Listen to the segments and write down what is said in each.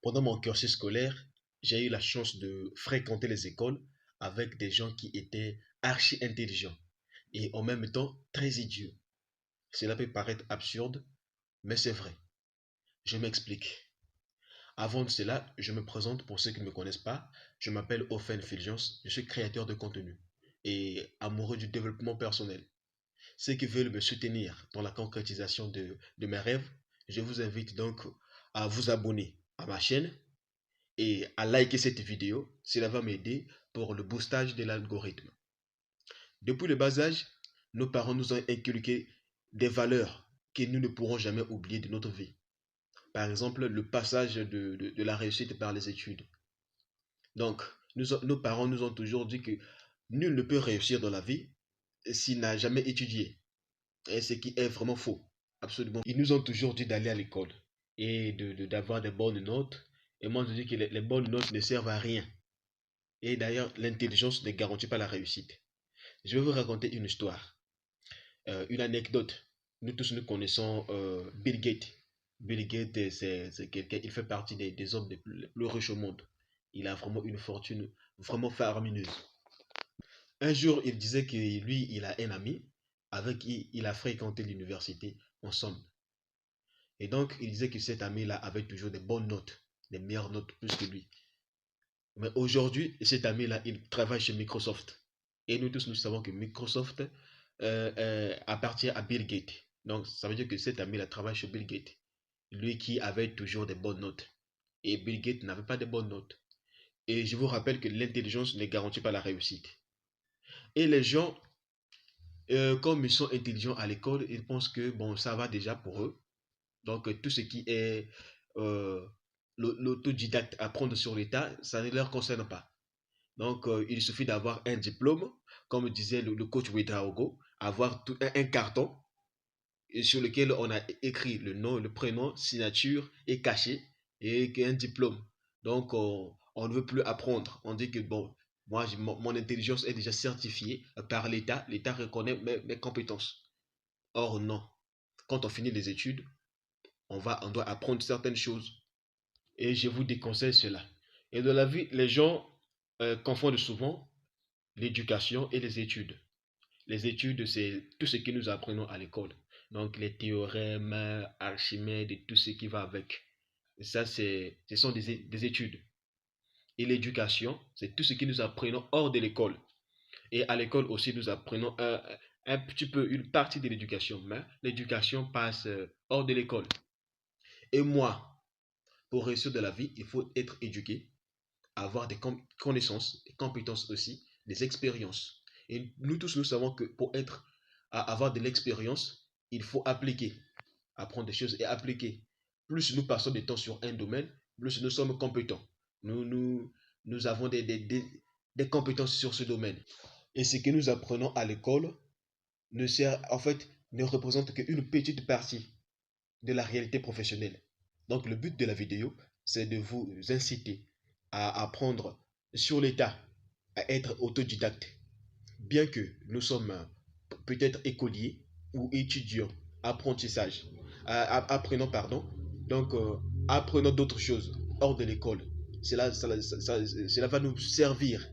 Pendant mon cursus scolaire, j'ai eu la chance de fréquenter les écoles avec des gens qui étaient archi intelligents et en même temps très idiots. Cela peut paraître absurde, mais c'est vrai. Je m'explique. Avant de cela, je me présente pour ceux qui ne me connaissent pas. Je m'appelle Ofen Fulgence, je suis créateur de contenu et amoureux du développement personnel. Ceux qui veulent me soutenir dans la concrétisation de mes rêves, je vous invite donc à vous abonner à ma chaîne et à liker cette vidéo. Cela va m'aider pour le boostage de l'algorithme. Depuis le bas âge, nos parents nous ont inculqué des valeurs que nous ne pourrons jamais oublier de notre vie. Par exemple, le passage de la réussite par les études. Donc, nos parents nous ont toujours dit que nul ne peut réussir dans la vie s'il n'a jamais étudié. Et ce qui est vraiment faux. Absolument. Ils nous ont toujours dit d'aller à l'école et d'avoir des bonnes notes. Et moi, je dis que les bonnes notes ne servent à rien. Et d'ailleurs, l'intelligence ne garantit pas la réussite. Je vais vous raconter une histoire, une anecdote. Nous tous, nous connaissons Bill Gates. Bill Gates, c'est quelqu'un, il fait partie des hommes les plus riches au monde. Il a vraiment une fortune vraiment faramineuse. Un jour, il disait que lui, il a un ami avec qui il a fréquenté l'université ensemble. Et donc, il disait que cet ami-là avait toujours des bonnes notes, des meilleures notes plus que lui. Mais aujourd'hui, cet ami-là, il travaille chez Microsoft. Et nous tous, nous savons que Microsoft appartient à Bill Gates. Donc, ça veut dire que cet ami-là travaille chez Bill Gates. Lui qui avait toujours des bonnes notes. Et Bill Gates n'avait pas de bonnes notes. Et je vous rappelle que l'intelligence ne garantit pas la réussite. Et les gens, comme ils sont intelligents à l'école, ils pensent que bon, ça va déjà pour eux. Donc, tout ce qui est l'autodidacte, apprendre sur l'état, ça ne leur concerne pas. Donc, il suffit d'avoir un diplôme, comme disait le coach Ouedraogo, avoir un carton sur lequel on a écrit le nom, le prénom, signature et cachet, et un diplôme. Donc, on ne veut plus apprendre. On dit que, bon, moi, mon intelligence est déjà certifiée par l'État. L'État reconnaît mes compétences. Or, non. Quand on finit les études, on doit apprendre certaines choses. Et je vous déconseille cela. Et dans la vie, les gens confondent souvent l'éducation et les études. Les études, c'est tout ce que nous apprenons à l'école. Donc, les théorèmes, Archimède et tout ce qui va avec. Et ça, ce sont des études. Et l'éducation, c'est tout ce que nous apprenons hors de l'école. Et à l'école aussi, nous apprenons un petit peu une partie de l'éducation. Mais l'éducation passe hors de l'école. Et moi, pour réussir de la vie, il faut être éduqué, avoir des connaissances, des compétences aussi, des expériences. Et nous tous, nous savons que pour avoir de l'expérience, il faut appliquer, apprendre des choses et appliquer. Plus nous passons de temps sur un domaine, plus nous sommes compétents. Nous avons des compétences sur ce domaine. Et ce que nous apprenons à l'école ne représente qu'une petite partie de la réalité professionnelle. Donc le but de la vidéo, c'est de vous inciter à apprendre sur l'état, à être autodidacte. Bien que nous sommes peut-être écoliers ou étudiants, apprenons d'autres choses hors de l'école. Cela va nous servir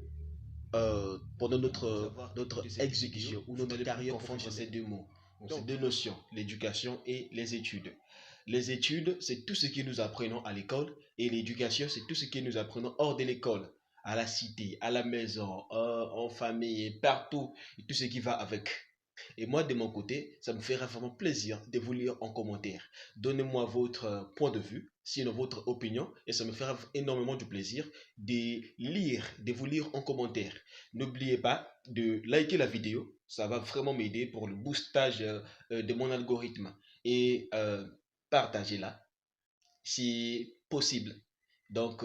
pendant notre exécution ou notre carrière professionnelle. Ces deux mots, ces deux notions, l'éducation et les études. Les études, c'est tout ce que nous apprenons à l'école et l'éducation, c'est tout ce que nous apprenons hors de l'école, à la cité, à la maison, en famille, partout, et tout ce qui va avec. Et moi, de mon côté, ça me fera vraiment plaisir de vous lire en commentaire. Donnez-moi votre point de vue, sinon votre opinion, et ça me fera énormément de plaisir de vous lire en commentaire. N'oubliez pas de liker la vidéo, ça va vraiment m'aider pour le boostage de mon algorithme. Et partagez-la si possible. Donc,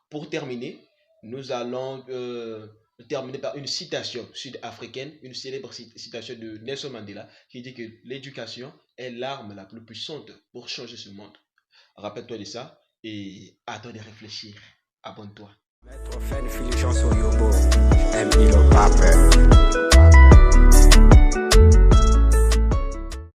pour terminer, nous allons terminer par une citation sud-africaine, une célèbre citation de Nelson Mandela qui dit que l'éducation est l'arme la plus puissante pour changer ce monde. Rappelle-toi de ça et attends de réfléchir. Abonne-toi.